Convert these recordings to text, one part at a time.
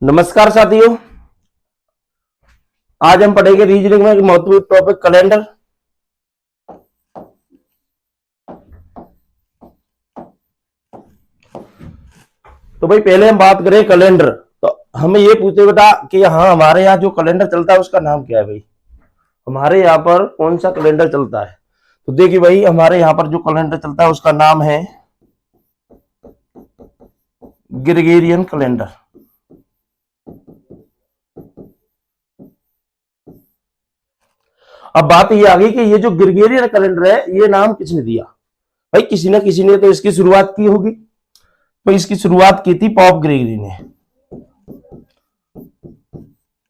नमस्कार साथियों। आज हम पढ़ेंगे रीजनिंग में महत्वपूर्ण टॉपिक कैलेंडर। तो भाई पहले हम बात करें कैलेंडर, तो हमें ये पूछते बेटा कि हाँ हमारे यहाँ जो कैलेंडर चलता है उसका नाम क्या है। भाई हमारे यहाँ पर कौन सा कैलेंडर चलता है, तो देखिए भाई हमारे यहाँ पर जो कैलेंडर चलता है उसका नाम है ग्रेगोरियन कैलेंडर। अब बात ये आ गई कि ये जो ग्रेगोरियन कैलेंडर है ये नाम किसने दिया। भाई किसी ना किसी ने तो इसकी शुरुआत की होगी। तो इसकी शुरुआत की थी पॉप ग्रेगरी ने।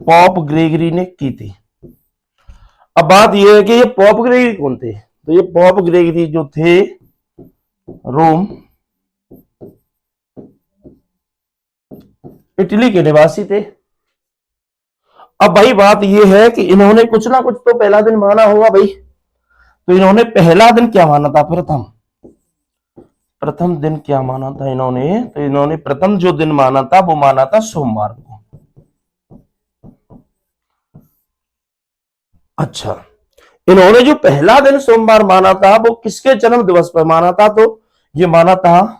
पॉप ग्रेगरी ने की थी। अब बात यह है कि ये पॉप ग्रेगरी कौन थे। तो ये पॉप ग्रेगरी जो थे रोम इटली के निवासी थे। अब भाई बात यह है कि इन्होंने कुछ ना कुछ तो पहला दिन माना होगा भाई। तो इन्होंने पहला दिन क्या माना था, प्रथम दिन क्या माना था इन्होंने। तो इन्होंने प्रथम जो दिन माना था वो माना था सोमवार को। अच्छा, इन्होंने जो पहला दिन सोमवार माना था वो किसके जन्म दिवस पर माना था। तो ये माना था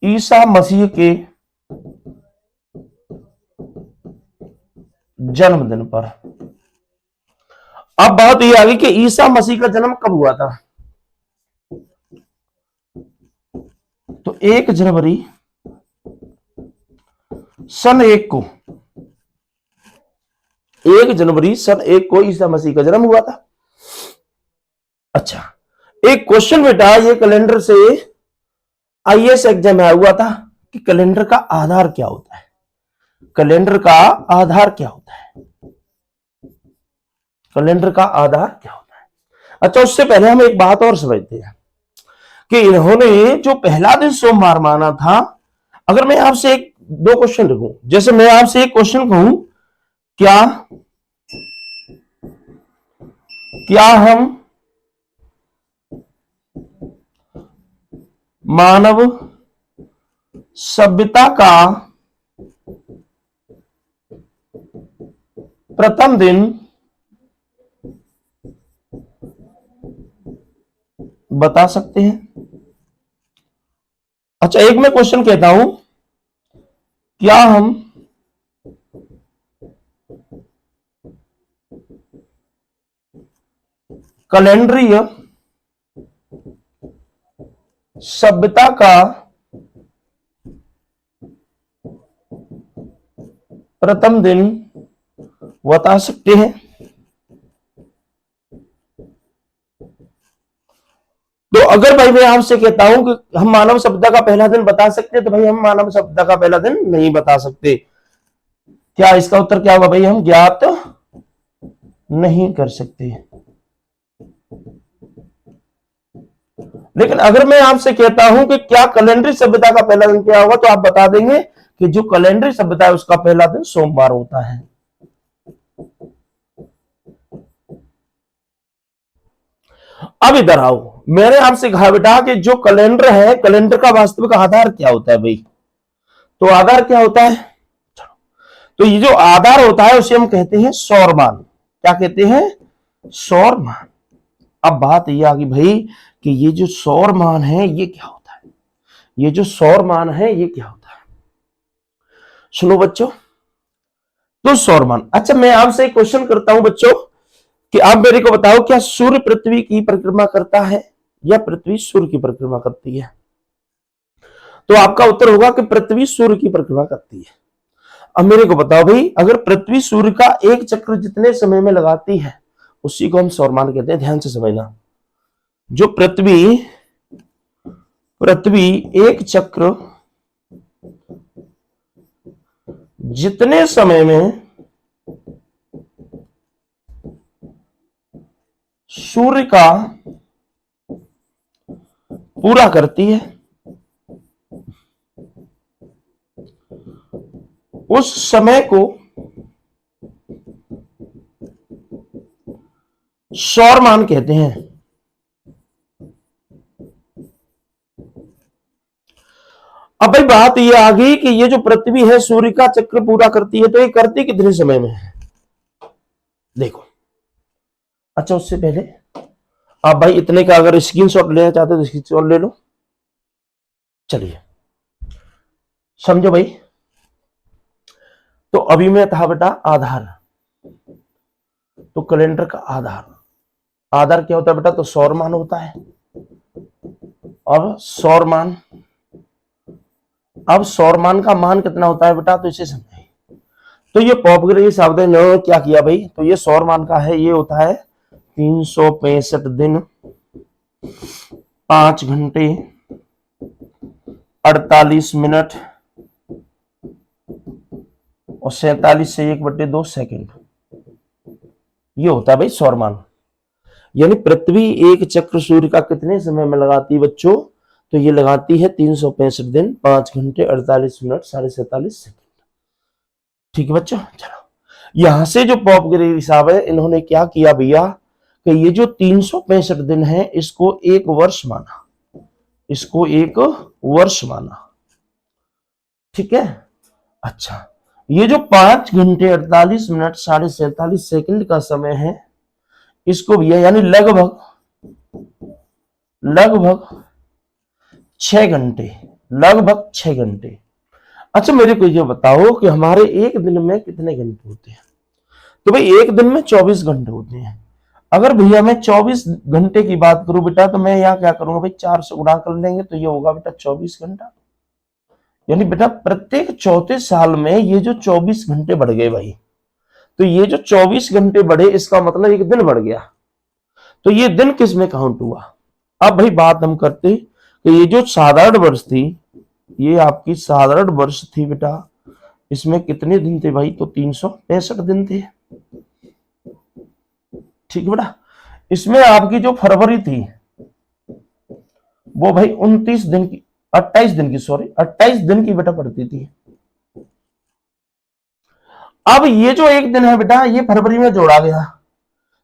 ईसा मसीह के जन्मदिन पर। अब बात यह आ गई कि ईसा मसीह का जन्म कब हुआ था। तो 1 जनवरी सन 1 को 1 जनवरी सन 1 को ईसा मसीह का जन्म हुआ था। अच्छा, एक क्वेश्चन बेटा ये कैलेंडर से आईएएस एग्जाम में हुआ था कि कैलेंडर का आधार क्या होता है। कैलेंडर का आधार क्या होता है, कैलेंडर का आधार क्या होता है। अच्छा, उससे पहले हम एक बात और समझते हैं कि इन्होंने जो पहला दिन सोमवार माना था। अगर मैं आपसे एक दो क्वेश्चन रखूं, जैसे मैं आपसे एक क्वेश्चन कहूं, क्या क्या हम मानव सभ्यता का प्रथम दिन बता सकते हैं। अच्छा, एक मैं क्वेश्चन कहता हूं, क्या हम कैलेंडरीय सभ्यता का प्रथम दिन बता सकते हैं। तो अगर भाई मैं आपसे कहता हूं कि हम मानव सभ्यता का पहला दिन बता सकते हैं, तो भाई हम मानव सभ्यता का पहला दिन नहीं बता सकते। क्या इसका उत्तर क्या होगा भाई, हम ज्ञात नहीं कर सकते। लेकिन अगर मैं आपसे कहता हूं कि क्या कैलेंडरी सभ्यता का पहला दिन क्या होगा, तो आप बता देंगे कि जो कैलेंडरी सभ्यता है उसका पहला दिन सोमवार होता है। अब इधर आओ, मैंने आपसे कहा बेटा कि जो कैलेंडर है, कैलेंडर का वास्तविक आधार क्या होता है भाई। तो आधार क्या होता है, तो ये जो आधार होता है उसे हम कहते हैं सौरमान। क्या कहते हैं, सौरमान। अब बात ये आ गई भाई कि ये जो सौरमान है ये क्या होता है, ये जो सौरमान है ये क्या होता है। सुनो बच्चों, तो सौरमान। अच्छा, मैं आपसे एक क्वेश्चन करता हूं बच्चों कि आप मेरे को बताओ, क्या सूर्य पृथ्वी की परिक्रमा करता है या पृथ्वी सूर्य की परिक्रमा करती है। तो आपका उत्तर होगा कि पृथ्वी सूर्य की परिक्रमा करती है। अब मेरे को बताओ भाई, अगर पृथ्वी सूर्य का एक चक्र जितने समय में लगाती है उसी को हम सौरमान कहते हैं। ध्यान से समझना, जो पृथ्वी पृथ्वी एक चक्र जितने समय में सूर्य का पूरा करती है उस समय को सौरमान कहते हैं। अब भाई बात ये आ गई कि ये जो पृथ्वी है सूर्य का चक्र पूरा करती है, तो ये करती कितने समय में है देखो। अच्छा उससे पहले आप भाई इतने का अगर स्क्रीनशॉट लेना चाहते हो तो स्क्रीनशॉट ले लो। चलिए समझो भाई, तो अभी में था बेटा आधार, तो कैलेंडर का आधार क्या होता है बेटा, तो सौरमान होता है। अब सौरमान का मान कितना होता है बेटा, तो इसे समझे। तो ये पॉपग्रेही शब्द ने क्या किया भाई, तो ये सौरमान का है, ये होता है 365 दिन 5 घंटे 48 मिनट और 47 से 1/2 सेकंड, ये होता है भाई सौरमान। यानी पृथ्वी एक चक्र सूर्य का कितने समय में लगाती है बच्चों, तो ये लगाती है 365 दिन 5 घंटे 48 मिनट 47 सेकंड। ठीक है बच्चों, चलो यहां से जो पॉपग्रेही साहब है इन्होंने क्या किया भैया कि ये जो 365 दिन है इसको एक वर्ष माना, इसको एक वर्ष माना। ठीक है, अच्छा ये जो 5 घंटे 48 मिनट 47 सेकंड का समय है इसको भैया यानी लगभग 6 घंटे, लगभग 6 घंटे। अच्छा मेरे को ये बताओ कि हमारे एक दिन में कितने घंटे होते हैं, तो भाई एक दिन में 24 घंटे होते हैं। अगर भैया मैं 24 घंटे की बात करूं बेटा, तो मैं यहाँ क्या करूंगा भाई 4 से गुणा कर लेंगे तो ये होगा बेटा 24 घंटा। यानी बेटा प्रत्येक चौथे साल में ये जो 24 घंटे बढ़ गए भाई, तो ये जो 24 घंटे बढ़े इसका मतलब एक दिन बढ़ गया, तो ये दिन किस में काउंट हुआ। अब भाई बात हम करते कि ये जो साधारण वर्ष थी, ये आपकी साधारण वर्ष थी बेटा, इसमें कितने दिन थे भाई, तो 365 दिन थे। ठीक है बेटा, इसमें आपकी जो फरवरी थी वो भाई 29 दिन की 28 दिन की 28 दिन की बेटा पड़ती थी। अब ये जो एक दिन है बेटा ये फरवरी में जोड़ा गया,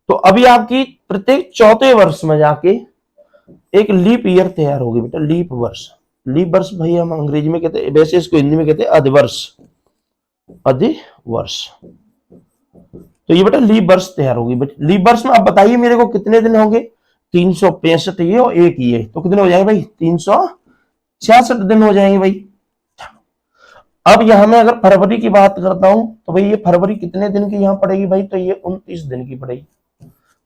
तो अभी आपकी प्रत्येक चौथे वर्ष में जाके एक लीप ईयर तैयार होगी बेटा, लीप वर्ष। लीप वर्ष भाई हम अंग्रेजी में कहते हैं, वैसे इसको हिंदी में कहते हैं अधिवर्ष, अधिवर्ष। तो ये बेटा लीप वर्ष तैयार होगी। बेटा लीप वर्ष में आप बताइए मेरे को कितने दिन होंगे, 365 ये और एक ये, तो कितने हो जाएंगे भाई 366 दिन हो जाएंगे भाई। अब यहां मैं अगर फरवरी की बात करता हूं तो भाई ये फरवरी कितने दिन की यहां पड़ेगी भाई, तो ये 29 दिन की पड़ेगी।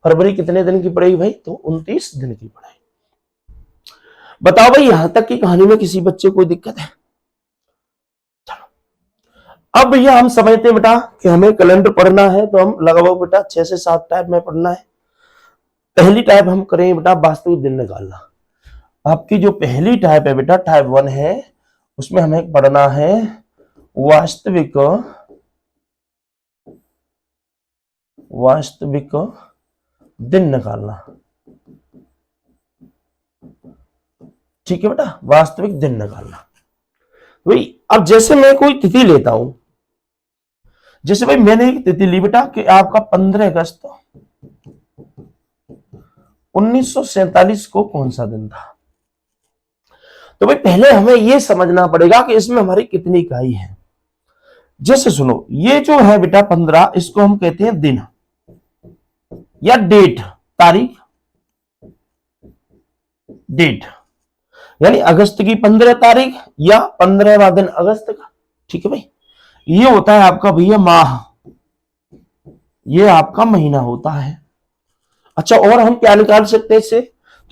फरवरी कितने दिन की पड़ेगी भाई, तो 29 दिन की पड़ेगी। बताओ भाई यहां तक की कहानी में किसी बच्चे को कोई दिक्कत है। चलो अब भैया हम समझते हैं बेटा कि हमें कैलेंडर पढ़ना है, तो हम लगभग बेटा 6 से 7 टाइप में पढ़ना है। पहली टाइप हम करें बेटा वास्तविक दिन निकालना। आपकी जो पहली टाइप है बेटा टाइप 1 है, उसमें हमें पढ़ना है वास्तविक दिन निकालना। ठीक है बेटा, वास्तविक दिन निकालना। भाई अब जैसे मैं कोई तिथि लेता हूं, जैसे भाई मैंने एक तिथि ली बेटा कि आपका 15 अगस्त 1947 को कौन सा दिन था, तो भाई पहले हमें यह समझना पड़ेगा कि इसमें हमारी कितनी इकाई है। जैसे सुनो, ये जो है बेटा 15, इसको हम कहते हैं दिन या डेट, तारीख, डेट, यानी अगस्त की 15 तारीख या 15वां दिन अगस्त का। ठीक है भाई, ये होता है आपका भैया माह, ये आपका महीना होता है। अच्छा और हम क्या निकाल सकते हैं इससे,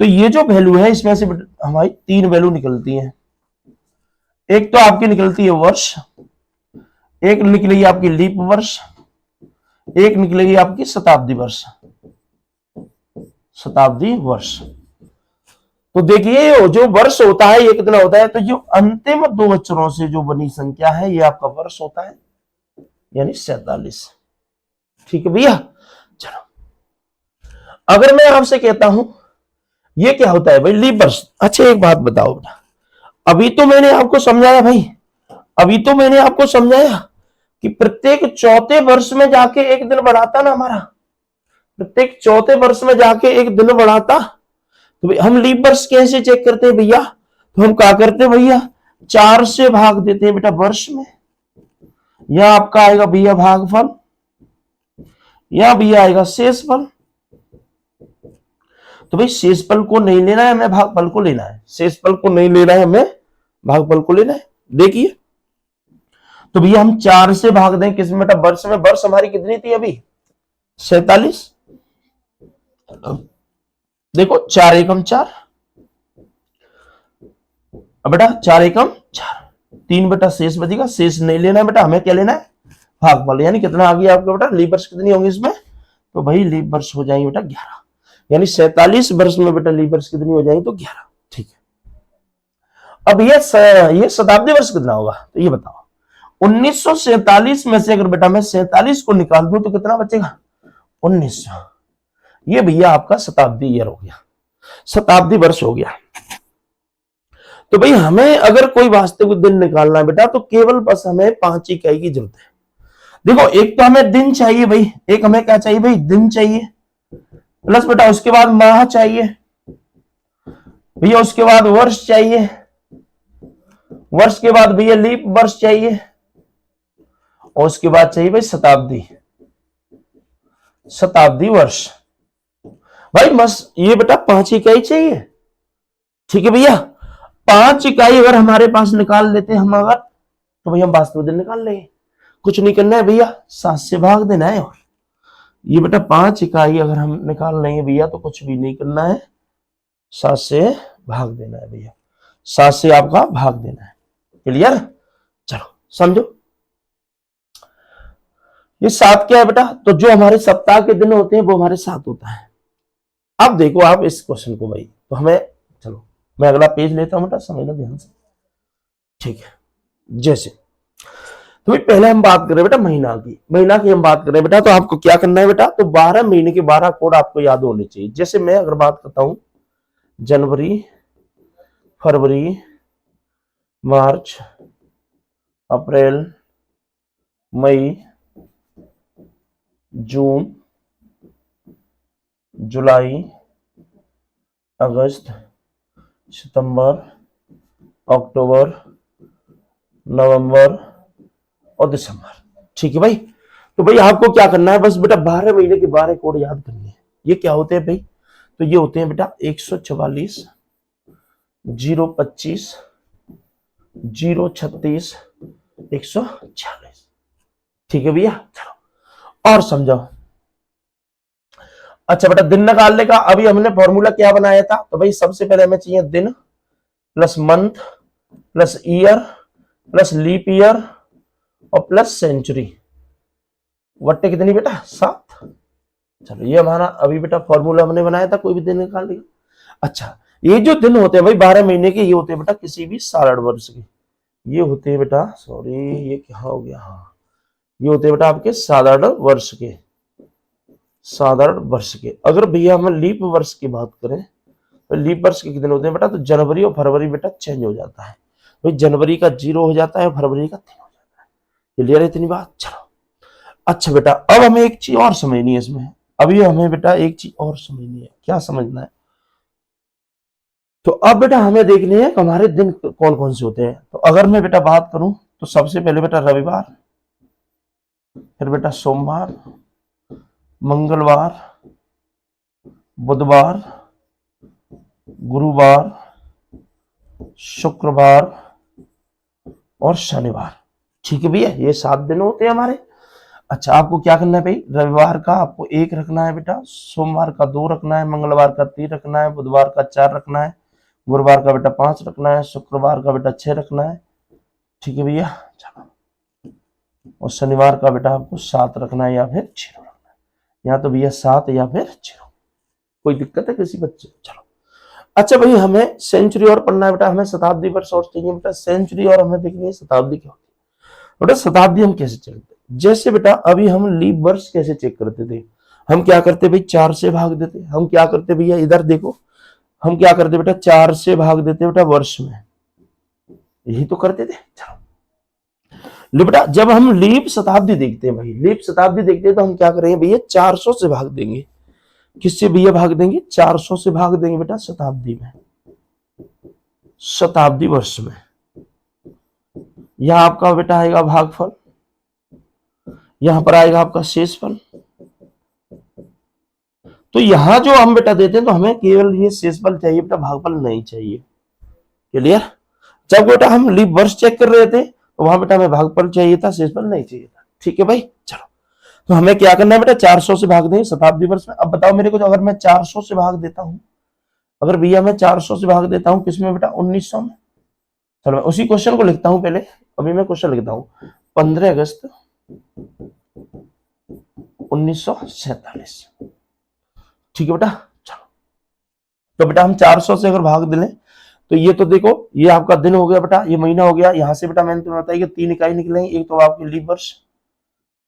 तो ये जो वैल्यू है इसमें से हमारी 3 वैल्यू निकलती हैं। एक तो आपकी निकलती है वर्ष, एक निकलेगी आपकी लीप वर्ष, एक निकलेगी आपकी शताब्दी वर्ष, शताब्दी वर्ष। तो देखिए जो वर्ष होता है ये कितना होता है, तो जो अंतिम 2 अक्षरों से जो बनी संख्या है ये आपका वर्ष होता है, यानी 47। ठीक है भैया, चलो अगर मैं आपसे कहता हूं ये क्या होता है भाई, लीप वर्ष। अच्छा एक बात बताओ बेटा, अभी तो मैंने आपको समझाया भाई, अभी तो मैंने आपको समझाया कि प्रत्येक चौथे वर्ष में जाके एक दिन बढ़ाता ना हमारा, प्रत्येक चौथे वर्ष में जाके एक दिन बढ़ाता। तो हम लीप वर्ष कैसे चेक करते हैं भैया, तो हम क्या करते हैं भैया, 4 से भाग देते हैं बेटा वर्ष में, या आपका आएगा भैया भागफल, या भैया आएगा शेषफल। तो भाई शेषफल को नहीं लेना है हमें, भागफल को लेना है। शेषफल को नहीं लेना है हमें, भागफल को लेना है। देखिए तो भैया हम 4 से भाग दें किसमें बेटा, वर्ष में। वर्ष हमारी कितनी थी अभी, 47। देखो 4 एकम 4, अब बेटा 4 एकम 4, 3 बेटा शेष बचेगा। शेष नहीं लेना है बेटा, हमें क्या लेना है, भागफल। यानी कितना आ गया आपका बेटा, लीप वर्ष कितनी होंगी इसमें, तो भाई लीप वर्ष हो जाएंगे बेटा 11। यानी 47 वर्ष में बेटा लीप वर्ष कितनी हो जाएंगी, तो 11। ठीक है, अब ये शताब्दी वर्ष कितना होगा, तो ये बताओ। 1947 में से अगर बेटा मैं 47 को निकाल दूं तो कितना बचेगा, 1900। ये भैया आपका शताब्दी ईयर हो गया, शताब्दी वर्ष हो गया। तो भाई हमें अगर कोई वास्तविक दिन निकालना है बेटा, तो केवल बस हमें 5 इकाई की जरूरत है। देखो एक तो हमें दिन चाहिए भाई, एक हमें क्या चाहिए भाई, दिन चाहिए, प्लस बेटा उसके बाद माह चाहिए भैया, उसके बाद वर्ष चाहिए, वर्ष के बाद भैया लीप वर्ष चाहिए, और उसके बाद चाहिए भाई शताब्दी, शताब्दी वर्ष। भाई बस ये बेटा 5 इकाई चाहिए। ठीक है भैया, 5 इकाई अगर हमारे पास निकाल लेते हैं हम अगर, तो भैया हम वास्तविक दिन निकाल लेंगे। कुछ नहीं करना है भैया, 7 से भाग देना है। और ये बेटा 5 इकाई अगर हम निकाल लेंगे भैया, तो कुछ भी नहीं करना है, 7 से भाग देना है भैया, 7 से आपका भाग देना है। क्लियर, चलो समझो। ये 7 क्या है बेटा, तो जो हमारे सप्ताह के दिन होते हैं वो हमारे 7 होता है। अब देखो आप इस क्वेश्चन को भाई, तो हमें, चलो मैं अगला पेज लेता हूं बेटा, समझना ध्यान से। ठीक है, जैसे तो भाई पहले हम बात करें बेटा महीना की, महीना की हम बात करें बेटा, तो आपको क्या करना है बेटा, तो 12 महीने के 12 कोड आपको याद होने चाहिए। जैसे मैं अगर बात करता हूं जनवरी, फरवरी, मार्च, अप्रैल, मई, जून, जुलाई, अगस्त, सितंबर, अक्टूबर, नवंबर और दिसंबर। ठीक है भाई, तो भाई आपको क्या करना है, बस बेटा 12 महीने के 12 कोड याद करने हैं। ये क्या होते हैं भाई, तो ये होते हैं बेटा 144, 025, 036, 140। ठीक है भैया, चलो और समझाओ। अच्छा बेटा दिन निकालने का अभी हमने फॉर्मूला क्या बनाया था, तो भाई सबसे पहले हमें चाहिए दिन plus month plus year plus leap year और प्लस सेंचुरी, वट्टे कितनी बेटा 7। चलो ये हमारा अभी बेटा फॉर्मूला हमने बनाया था, कोई भी दिन निकाल लिया। अच्छा ये जो दिन होते हैं भाई 12 महीने के, ये होते हैं बेटा किसी भी साधारण वर्ष के, ये होते हैं बेटा, सॉरी ये क्या हो गया, हाँ ये होते हैं बेटा आपके साधारण वर्ष के, साधारण वर्ष के। अगर भैया हम लीप वर्ष की बात करें, तो लीप वर्ष के कितने होते हैं बेटा, तो जनवरी और फरवरी बेटा चेंज हो जाता है, भाई जनवरी का 0 हो जाता है, फरवरी का 3 हो जाता है। क्लियर है इतनी बात, चलो। अच्छा बेटा अब हमें एक चीज और समझनी है इसमें, अभी हमें बेटा एक चीज और समझनी है। क्या समझना है, तो अब बेटा हमें देखनी है हमारे दिन कौन कौन से होते हैं। तो अगर मैं बेटा बात करूं, तो सबसे पहले बेटा रविवार, फिर बेटा सोमवार, मंगलवार, बुधवार, गुरुवार, शुक्रवार और शनिवार। ठीक है भैया, ये 7 दिन होते हैं हमारे। अच्छा आपको क्या करना है भाई, रविवार का आपको 1 रखना है बेटा, सोमवार का 2 रखना है, मंगलवार का 3 रखना है, बुधवार का 4 रखना है, गुरुवार का बेटा 5 रखना है, शुक्रवार का बेटा 6 रखना है। ठीक है भैया, चलो। और शनिवार का बेटा आपको 7 रखना है या फिर 0 रखना है, या तो भैया 7 या फिर 0, कोई दिक्कत है किसी बच्चे, चलो। अच्छा भाई हमें सेंचुरी और पढ़ना है बेटा, हमें शताब्दी वर्ष और चाहिए बेटा, सेंचुरी और हमें देखनी है शताब्दी क्या होती है। बेटा शताब्दी हम कैसे चलते, जैसे बेटा अभी हम लीप वर्ष कैसे चेक करते थे, हम क्या करते भाई 4 से भाग देते। हम क्या करते भैया, इधर देखो, हम क्या करते बेटा 4 से भाग देते बेटा वर्ष में, यही तो करते थे। चलो बेटा जब हम लीप शताब्दी देखते हैं भाई, लीप शताब्दी देखते हैं तो हम क्या करेंगे भैया 400 से भाग देंगे। किससे भैया भाग देंगे, 400 से भाग देंगे बेटा शताब्दी में, शताब्दी वर्ष में। यहां आपका बेटा आएगा भागफल, यहां पर आएगा आपका शेषफल। तो यहां जो हम बेटा देते हैं तो हमें केवल ये शेषफल चाहिए बेटा, भागफल नहीं चाहिए। क्लियर? जब बेटा हम लीप वर्ष चेक कर रहे थे तो वहां बेटा हमें भागफल चाहिए था, शेषफल नहीं चाहिए था। ठीक है भाई, चलो तो हमें क्या करना है बेटा, 400 से भाग देंगे शताब्दी वर्ष में। अब बताओ मेरे को, अगर मैं 400 से भाग देता हूं, अगर भैया मैं 400 से भाग देता हूं किसमें बेटा, 1900 में। चलो मैं उसी क्वेश्चन को लिखता हूं पहले, अभी मैं क्वेश्चन लिखता हूं 15 अगस्त 1947। ठीक है बेटा, चलो तो बेटा हम 400 से अगर भाग दें तो ये तो देखो ये आपका दिन हो गया बेटा, ये महीना हो गया। यहां से बेटा मैंने तुम्हें बताया कि 3 इकाई निकलेंगे, एक तो आपकी लीप वर्ष,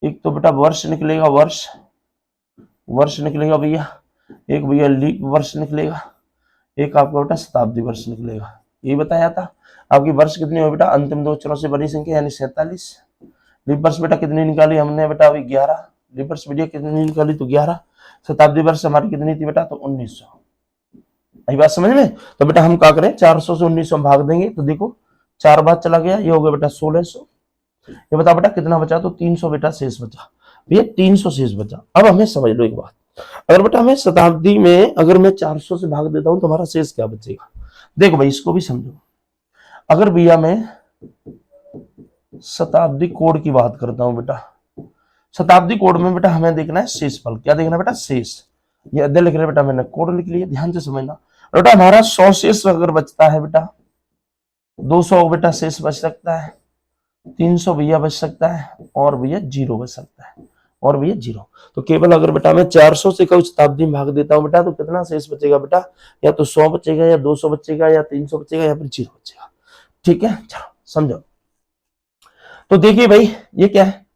एक तो बेटा वर्ष निकलेगा, वर्ष निकलेगा भैया, एक भैया लीप वर्ष निकलेगा, एक आपका बेटा शताब्दी वर्ष निकलेगा। ये बताया था। आपकी वर्ष कितनी हो बेटा, अंतिम दो अक्षरों से बड़ी संख्या यानी 47। लीप वर्ष बेटा कितनी निकाली हमने बेटा, अभी 11। लीप वर्ष भैया कितनी निकाली, तो 11। शताब्दी वर्ष हमारी कितनी थी बेटा, तो 1900। यही बात समझ में? तो बेटा हम क्या करें, 400 से 1900 भाग देंगे तो देखो 4 बार चला गया, ये हो गया बेटा 1600। ये बता बेटा कितना बचा, तो 300 बेटा शेष बचा। भैया 300 शेष बचा। अब हमें समझ लो एक बात, अगर बेटा हमें शताब्दी में अगर मैं 400 से भाग देता हूं तो हमारा शेष क्या बचेगा। देखो भाई इसको भी समझो, अगर भैया मैं शताब्दी कोड की बात करता हूं बेटा, शताब्दी कोड में बेटा हमें देखना है शेषफल। क्या देखना है बेटा, शेष। ये अध्याय लिख रहे बेटा, मैंने कोड लिख लिया, ध्यान से समझना बेटा। हमारा 100 शेष अगर बचता है बेटा, 200 बेटा शेष बच सकता है, 300 भैया बच सकता है, और भैया 0 बच सकता है, और भैया 0। तो केवल अगर बेटा मैं 400 से कभी शताब्दी में भाग देता हूं बेटा तो कितना शेष बचेगा बेटा, या तो 100 बचेगा, या 200 बचेगा, या 300 बचेगा, या फिर 0 बचेगा। ठीक है, चलो समझो। तो देखिए भाई ये क्या है,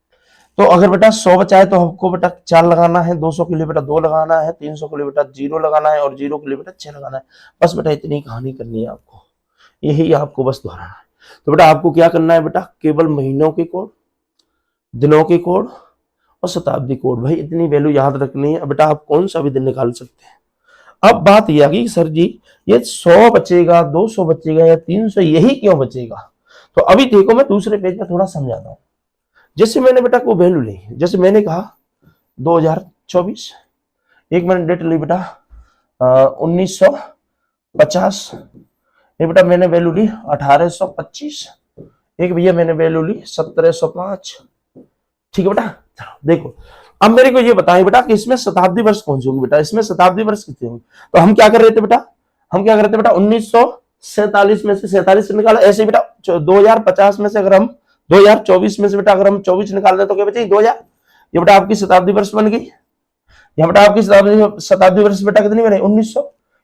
तो अगर बेटा 100 बचा है तो हमको बेटा 4 लगाना है, 200 के लिए बेटा 2 लगाना है, 300 के लिए बेटा 0 लगाना है, और 0 के लिए बेटा 6 लगाना है। बस बेटा इतनी कहानी करनी है आपको, यही आपको बस दोहराना है। तो बेटा आपको क्या करना है बेटा, केवल महीनों के कोड, दिनों के कोड और शताब्दी कोड, भाई इतनी वैल्यू याद रखनी है बेटा। आप कौन सा भी दिन निकाल सकते हैं। अब बात यह आ गई सर जी ये 100 बचेगा, 200 बचेगा, या 300 यही क्यों बचेगा। तो अभी देखो मैं दूसरे पेज में थोड़ा समझाता हूं। जैसे मैंने बेटा को वैल्यू ली, जैसे मैंने कहा 2024, एक मैंने डेट ली बेटा 1950, ये बेटा मैंने वैल्यू ली 1825, एक भैया मैंने वैल्यू ली 1705। ठीक है बेटा, चलो देखो अब मेरे को ये बताएं बेटा कि इसमें शताब्दी वर्ष कौन सी होगी बेटा, इसमें शताब्दी वर्ष कितनी होगी। तो हम क्या कर रहे थे बेटा, हम क्या कर रहे थे बेटा 1947 में से 47 निकाला। ऐसे बेटा 2050 में से अगर हम 2024 में से बेटा अगर हम 24 निकाल दें तो क्या बचेगी 2000। ये बेटा आपकी शताब्दी वर्ष बन गई। यहाँ बेटा आपकी शताब्दी वर्ष बेटा कितनी बने 1900।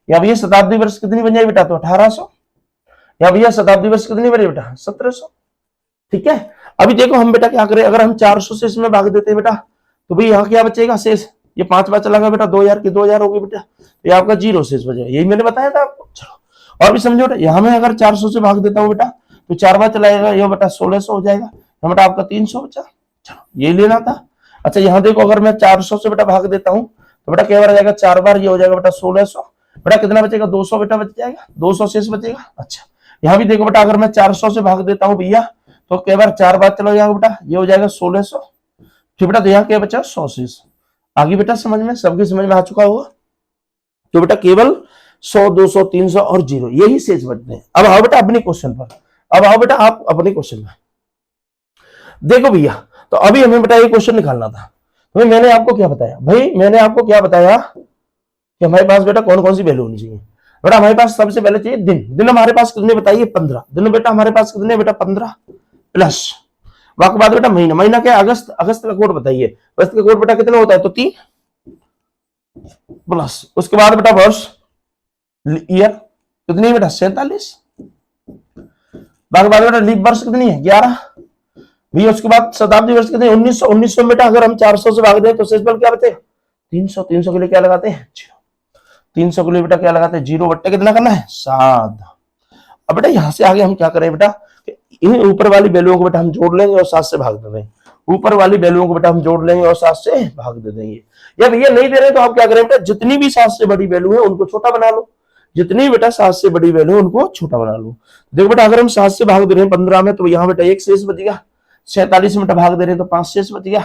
यहाँ भैया शताब्दी वर्ष कितनी बन जाएगी बेटा, तो 1800। यहाँ भैया शताब्दी वर्ष कितनी बनी बेटा 1700। ठीक है, अभी देखो हम बेटा क्या करें, अगर हम 400 से इसमें भाग देते हैं बेटा तो भाई यहाँ क्या बचेगा शेष, ये 5 बार चला गया बेटा 2000 की 2000 होगी बेटा, ये आपका 0 शेष बचेगा। यही मैंने बताया था आपको। चलो और भी समझो बेटा, यहाँ में अगर 400 से भाग देता हूँ बेटा तो 4 बार चलाएगा, ये बेटा 1600 हो जाएगा, यहाँ बेटा आपका 300 बचा। चलो यही लेना था। अच्छा यहाँ देखो अगर मैं 400 से बेटा भाग देता हूँ तो बेटा क्या बार जाएगा, 4 बार, ये हो जाएगा बेटा 1600। बेटा कितना बचेगा 200 बेटा बच जाएगा, 200 शेष बचेगा। अच्छा यहाँ भी देखो बेटा अगर मैं 400 से भाग देता हूँ भैया तो कई बार 4 बार चला जाएगा बेटा, ये हो जाएगा 1600। ठीक बेटा, तो यहाँ क्या बचा 100 शेष। आगे बेटा समझ में, सबकी समझ में आ चुका होगा। तो बेटा केवल 100, 200, 300 और 0 यही शेष बचते हैं। अब आओ बेटा अपने क्वेश्चन पर, अब आओ बेटा आप अपने क्वेश्चन में देखो भैया। तो अभी हमें बेटा ये क्वेश्चन निकालना था, तो मैंने आपको क्या बताया भाई, मैंने आपको क्या बताया कि हमारे पास बेटा कौन कौन सी वैल्यू होनी चाहिए। बेटा हमारे पास सबसे पहले चाहिए दिन। दिन हमारे पास कितने बताइए 15 दिन बेटा, हमारे पास कितने बेटा 15 प्लस वाक बाद बेटा महीना, महीना क्या अगस्त, अगस्त का कोड बताइए, अगस्त का कोड बेटा कितना होता है तो 3 प्लस उसके बाद बेटा वर्ष ईयर कितनी बेटा 47, बाकी बाद बेटा लीप वर्ष कितनी है 11 भैया, उसके बाद शताब्दी वर्ष कितनी 1900। 1900 बेटा अगर हम 400 से भाग दें तो शेषफल क्या बचे 300। 300 के लिए क्या लगाते हैं 300 के लिए बेटा क्या लगाते हैं 0 बट्टे कितना करना है 7। अब बेटा यहां से आगे हम क्या करें बेटा, इन ऊपर वाली वैल्यूओं को बेटा हम जोड़ लेंगे और 7 से भाग दे देंगे। ऊपर वाली वैल्यूओं को बेटा हम जोड़ लेंगे और 7 से भाग दे देंगे। या भैया नहीं दे रहे तो आप क्या करें बेटा, जितनी भी 7 से बड़ी वैल्यू है उनको छोटा बना लो। जितनी बेटा 7 से बड़ी वैल्यू उनको छोटा बना लो। देखो बेटा अगर हम 7 से भाग दे रहे हैं 15 में, तो यहाँ बेटा 1 शेष बच गया। 47 में बेटा भाग दे रहे हैं तो 5 शेष बच गया।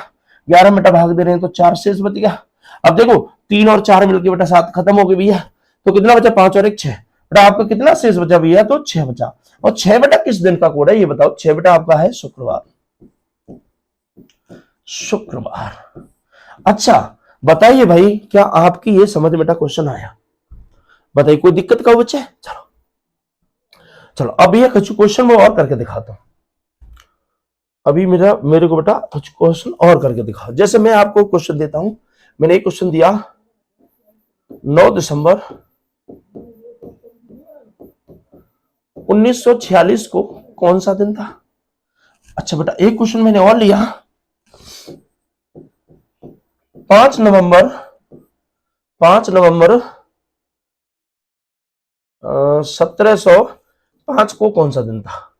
11 में बेटा भाग दे रहे हैं तो 4 शेष बच गया। अब देखो 3 और 4 मिलकर बेटा 7 खत्म हो गए भैया, तो कितना बचा? 5 और 1 6। बेटा आपका कितना शेष बचा भैया? तो 6 बचा। और 6 बेटा किस दिन का कोड है ये बताओ? 6 बेटा आपका है शुक्रवार। शुक्रवार। अच्छा बताइए भाई, क्या आपकी ये समझ में बेटा क्वेश्चन आया? बताइए कोई दिक्कत का बच्चे? चलो चलो अब ये कुछ क्वेश्चन मैं और करके दिखाता हूं। अभी मेरे को बेटा कुछ क्वेश्चन और करके दिखाओ। जैसे मैं आपको क्वेश्चन देता हूं, मैंने एक क्वेश्चन दिया 9 दिसंबर 1946 को कौन सा दिन था? अच्छा बेटा एक क्वेश्चन मैंने और लिया 5 नवंबर 1705 को कौन सा दिन था?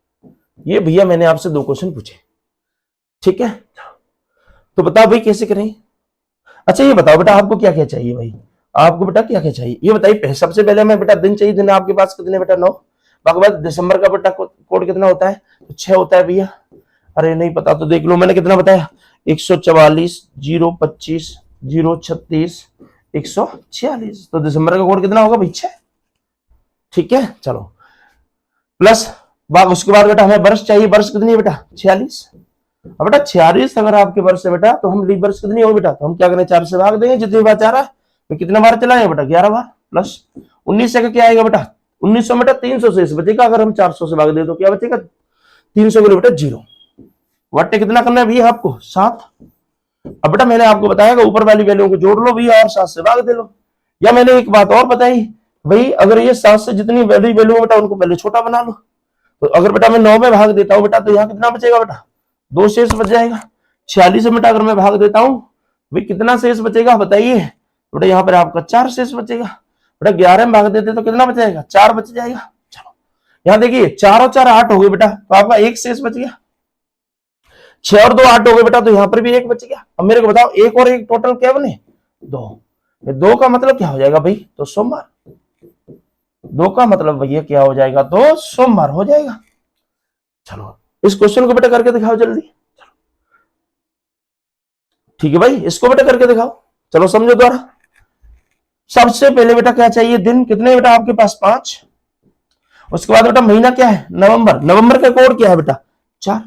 ये भैया मैंने आपसे 2 क्वेश्चन पूछे, ठीक है? तो बताओ भाई कैसे करें? अच्छा ये बताओ बेटा आपको क्या क्या चाहिए भाई? आपको बेटा क्या क्या चाहिए ये बताइए। सबसे पहले मैं बेटा दिन चाहिए। दिन आपके पास कितने बेटा? 9। बाकी बात दिसंबर का बेटा कोड कितना होता है? तो 6 होता है भैया। अरे नहीं पता तो देख लो, मैंने कितना बताया? 144 025 036 146। तो दिसंबर का कोड कितना होगा भाई? 6, ठीक है? चलो प्लस उसके बाद बेटा हमें वर्ष चाहिए। वर्ष कितनी है बेटा? 46। अब बेटा 46 अगर आपके वर्ष है बेटा, तो हम लीप वर्ष कितनी होगी बेटा? तो हम क्या करें? 4 से भाग देंगे। जितनी बार 4 है तो कितना बार चलाएंगे बेटा? 11 बार। प्लस 19 का क्या आएगा बेटा? 1900 बेटा 300 से बचेगा। अगर हम 400 से भाग दे तो क्या बचेगा? 300 के लिए बेटा 0। वट्टे कितना करना है भैया आपको? 7। अब बेटा मैंने आपको बताया ऊपर वाली वैल्यू को जोड़ लो भैया और 7 से भाग दे लो। या मैंने एक बात और बताई भाई, अगर ये 7 से जितनी वैल्यू बेटा उनको पहले छोटा बना लो। तो अगर बेटा मैं 9 में भाग देता हूं बेटा, तो यहाँ कितना बचेगा बेटा? 2 शेष बच जाएगा। 46 में बेटा अगर मैं भाग देता हूं भाई कितना शेष बचेगा बताइए? बेटा यहाँ पर आपका 4 शेष बचेगा। बेटा 11 में भाग देते तो कितना बच जाएगा? 4 बच जाएगा। चलो यहाँ देखिए 4 और 4 8 हो गए बेटा, तो आपका 1 शेष बच गया। 6 और 2 8 हो गए बेटा, तो यहाँ पर भी 1 बच गया। अब मेरे को बताओ 1 और 1 टोटल क्या बने? 2। 2 का मतलब क्या हो जाएगा भाई? तो सोमवार। 2 का मतलब भैया क्या हो जाएगा? तो सोमवार हो जाएगा। चलो इस क्वेश्चन को बेटा करके दिखाओ जल्दी। चलो ठीक है भाई, इसको बेटा करके दिखाओ। चलो समझो द्वारा। सबसे पहले बेटा क्या चाहिए? दिन कितने बेटा आपके पास? 5। उसके बाद बेटा महीना क्या है? नवंबर। नवंबर का कोड क्या है बेटा? 4।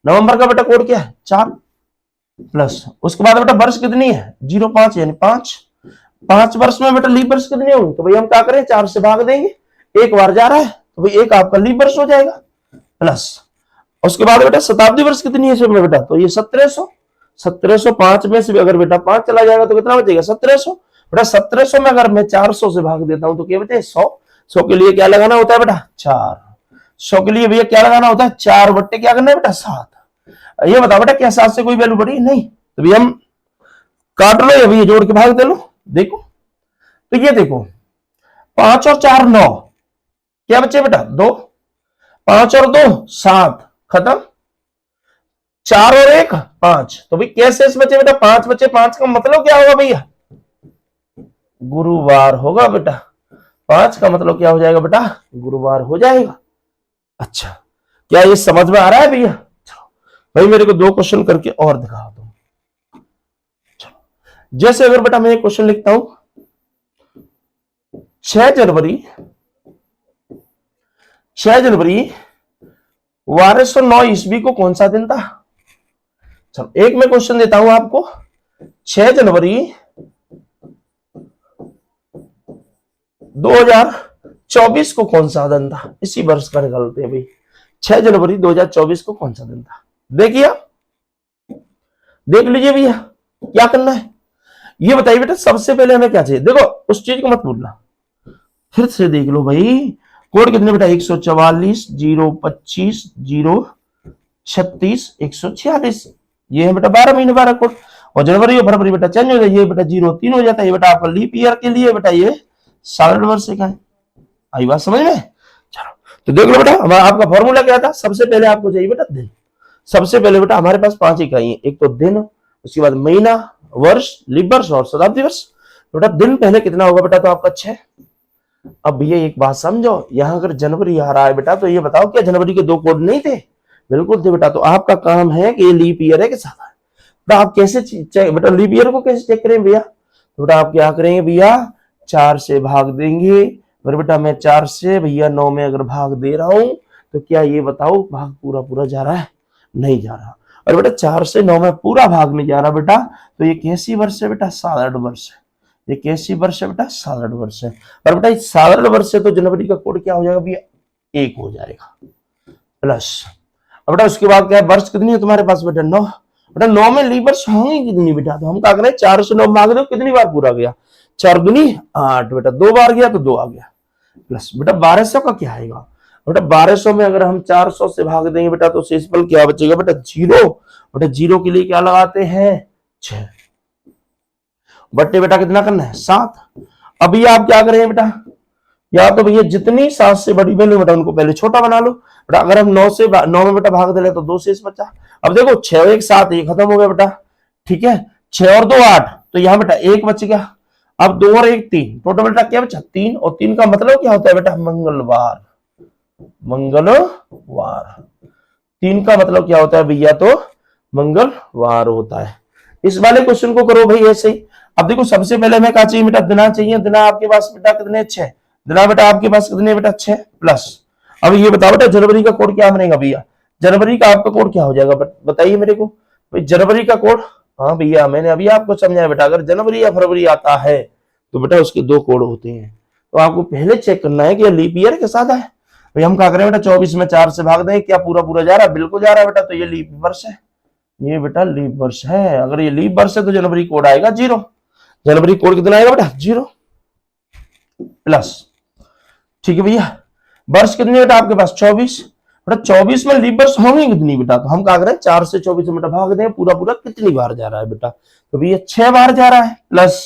नवंबर का बेटा कोड क्या है? 4। प्लस उसके बाद बेटा वर्ष कितनी है? 05 यानी 5। 5 वर्ष में बेटा लीप वर्ष कितने होंगे? तो भाई हम क्या करें? 4 से भाग देंगे। 1 बार जा रहा है तो भाई 1 आपका लीप वर्ष हो जाएगा। प्लस उसके बाद बेटा शताब्दी वर्ष कितनी है इसमें बेटा? तो ये 1700। 1705 में से अगर बेटा 5 चला जाएगा तो कितना बचेगा? 1700। बेटा 1700 में अगर मैं 400 से भाग देता हूं तो क्या बचे? 100। 100 के लिए क्या लगाना होता है बेटा? 4। 100 के लिए भैया क्या लगाना होता है? 4 बट्टे क्या करना है बेटा? 7। ये बताओ बेटा क्या 7 से कोई वैल्यू बढ़ी? नहीं। तो भैया हम काट लो या भैया जोड़ के भाग दे लो। देखो तो ये देखो 5 और 4 9, क्या बचे बेटा? 2। 5 और 2 7, खत्म। 4 और 1 5, तो भाई कैसे बचे बेटा? 5 बचे। 5 का मतलब क्या होगा भैया? गुरुवार होगा बेटा। 5 का मतलब क्या हो जाएगा बेटा? गुरुवार हो जाएगा। अच्छा क्या ये समझ में आ रहा है भैया? भाई मेरे को 2 क्वेश्चन करके और दिखा दो। जैसे अगर बेटा मैं एक क्वेश्चन लिखता हूं 6 जनवरी 1209 ईस्वी को कौन सा दिन था? चलो एक मैं क्वेश्चन देता हूं आपको 6 जनवरी 2024 को कौन सा दिन था? इसी वर्ष का निकालते हैं भाई। 6 जनवरी 2024 को कौन सा दिन था? देखिए देख लीजिए भैया क्या करना है ये बताइए बेटा। सबसे पहले हमें क्या चाहिए? देखो उस चीज को मत भूलना, फिर से देख लो भाई। कोड कितने बेटा? 144 025 036 146। ये है बेटा 12 महीने 12 कोड। और जनवरी और फरवरी बेटा चेंज हो जाए। ये बेटा 03 हो जाता है। ये बेटा आपका लीप ईयर के लिए बेटा ये 60 वर्ष का है। आई बात समझ में? चलो तो देख लो बेटा हमारा आपका फॉर्मूला क्या था? सबसे पहले आपको चाहिए बेटा दिन। सबसे पहले बेटा हमारे पास 5 इकाई है। एक तो दिन, उसके बाद महीना, वर्ष, लीप वर्ष और शताब्दी वर्ष। बेटा दिन पहले कितना होगा बेटा? तो आपका 6। अब भैया एक बात समझो, यहाँ अगर जनवरी आ रहा है बेटा तो ये बताओ क्या जनवरी के 2 कोड नहीं थे? बिल्कुल थे बेटा। तो आपका काम है कि ये लीप ईयर है कि सादा है। तो आप कैसे बेटा लीप ईयर को कैसे चेक करें भैया? तो बेटा आप क्या करेंगे भैया, 4 से भाग देंगे। और बेटा मैं 4 से भैया 9 में अगर भाग दे रहा हूं तो क्या ये बताओ भाग पूरा पूरा जा रहा है? नहीं जा रहा। और बेटा 4 से 9 में पूरा भाग नहीं जा रहा बेटा, तो ये कैसी वर्ष है बेटा? साधारण वर्ष है। ये कैसी वर्ष है बेटा? साधारण वर्ष है। और बेटा इस साधारण वर्ष से तो जनवरी का कोड क्या हो जाएगा भैया? 1 हो जाएगा प्लस। अब बेटा उसके बाद क्या है, वर्ष कितनी है तुम्हारे पास बेटा? 9। बेटा 9 में लीप वर्ष होंगे कितनी बेटा? तो हम क्या करें, 4 से 9 भाग दो, कितनी बार पूरा गया? 4 दूनी 8 बेटा, 2 बार गया तो 2 आ गया प्लस। बेटा 1200 का क्या आएगा? बेटा 1200 में अगर हम 400 से भाग देंगे बेटा तो शेषफल क्या बचेगा बेटा? 0। बेटा 0 के लिए क्या लगाते हैं? 6। बट्टे बेटा कितना करना है? 7। अभी आप क्या करें बेटा, या तो भैया जितनी 7 से बड़ी वैल्यू बेटा उनको पहले छोटा बना लो। बेटा अगर हम 9 में बेटा भाग दे तो 2 शेष बचा। अब देखो 6 और 1 7, ये खत्म हो गया बेटा। ठीक है, 6 और 2 8, तो यहाँ बेटा 1 बच गया। अब 2 और 1 3, टोटल बेटा क्या बचा? 3। और 3 का मतलब क्या होता है बेटा? मंगलवार। मंगलवार 3 का मतलब क्या होता है भैया? तो मंगलवार होता है। इस वाले क्वेश्चन को करो भाई ऐसे ही। अब देखो सबसे पहले हमें क्या चाहिए बेटा? दिना चाहिए। दिना आपके पास बेटा कितने? 6। दिना बेटा आपके पास कितने बेटा? 6 प्लस। अब ये बताओ बेटा जनवरी का कोड क्या बनेगा भैया? जनवरी का आपका कोड क्या हो जाएगा बताइए मेरे को भाई। जनवरी का कोड, हाँ भैया मैंने अभी आपको समझाया बेटा, अगर जनवरी या फरवरी आता है तो बेटा उसके 2 कोड होते हैं। तो आपको पहले चेक करना है कि लीप ईयर के साथ है। भाई हम क्या करें बेटा, 24 में 4 से भाग दें, क्या पूरा पूरा जा रहा है? बिल्कुल जा रहा है बेटा। तो ये लीप वर्ष है, ये बेटा लीप वर्ष है। अगर ये लीप वर्ष है तो जनवरी कोड आएगा 0। जनवरी कोड कितना आएगा बेटा? 0 प्लस। ठीक है भैया, वर्ष कितने बेटा आपके पास? 24। बेटा 24 में लीप वर्ष होंगे कितनी बेटा? तो हम क्या करें, 4 से 24 में बेटा भाग दें, पूरा पूरा कितनी बार जा रहा है बेटा? तो भैया 6 बार जा रहा है प्लस।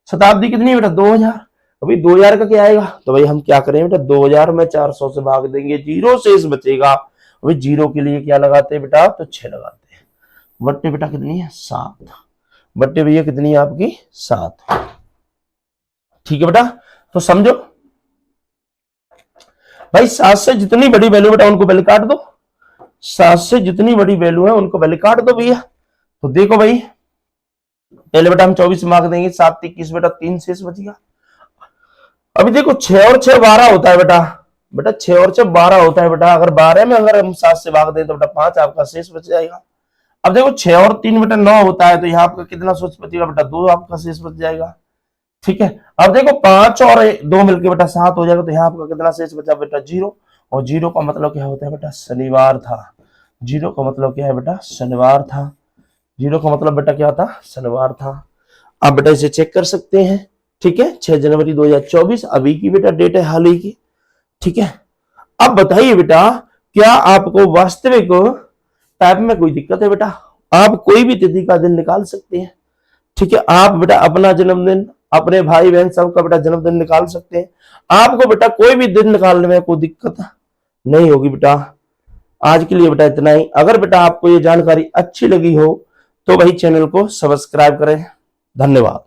शताब्दी कितनी बेटा? 2000। अभी 2000 का क्या आएगा? तो भाई हम क्या करें बेटा, 2000 में 400 से भाग देंगे, 0 शेष बचेगा। अभी 0 के लिए क्या लगाते हैं बेटा? तो 6 लगाते हैं। बट्टे बेटा कितनी है? 7। बट्टे भैया कितनी है आपकी? 7। ठीक है बेटा, तो समझो भाई 7 से जितनी बड़ी वैल्यू बेटा उनको पहले काट दो। 7 से जितनी बड़ी वैल्यू है उनको पहले काट दो भैया। तो देखो भाई, पहले बेटा हम 24 मार्क देंगे, 7 21 बेटा 3 शेष बचेगा। अभी देखो 6 और 6 12 होता है बेटा। बेटा 6 और 6 12 होता है बेटा। अगर 12 में अगर हम 7 से भाग दें तो बेटा 5 आपका शेष बच जाएगा। अब देखो 6 और 3 बेटा 9 होता है, तो यहाँ आपका कितना शेष बचेगा बेटा? 2 आपका शेष बच जाएगा। ठीक है, अब देखो 5 और 2 मिलकर बेटा 7 हो जाएगा, तो यहाँ आपका कितना शेष बचा बेटा? 0। और 0 का मतलब क्या होता है बेटा? शनिवार था। 0 का मतलब क्या है बेटा? शनिवार था। 0 का मतलब बेटा क्या था? शनिवार था। आप बेटा इसे चेक कर सकते हैं। ठीक है, 6 जनवरी 2024 अभी की बेटा डेट है, हाल ही की। ठीक है, अब बताइए बेटा, क्या आपको वास्तविक टाइप में कोई दिक्कत है बेटा? आप कोई भी तिथि का दिन निकाल सकते हैं। ठीक है, आप बेटा अपना जन्मदिन, अपने भाई बहन सबका बेटा जन्मदिन निकाल सकते हैं। आपको बेटा कोई भी दिन निकालने में कोई दिक्कत नहीं होगी बेटा। आज के लिए बेटा इतना ही। अगर बेटा आपको ये जानकारी अच्छी लगी हो तो भाई चैनल को सब्सक्राइब करें। धन्यवाद।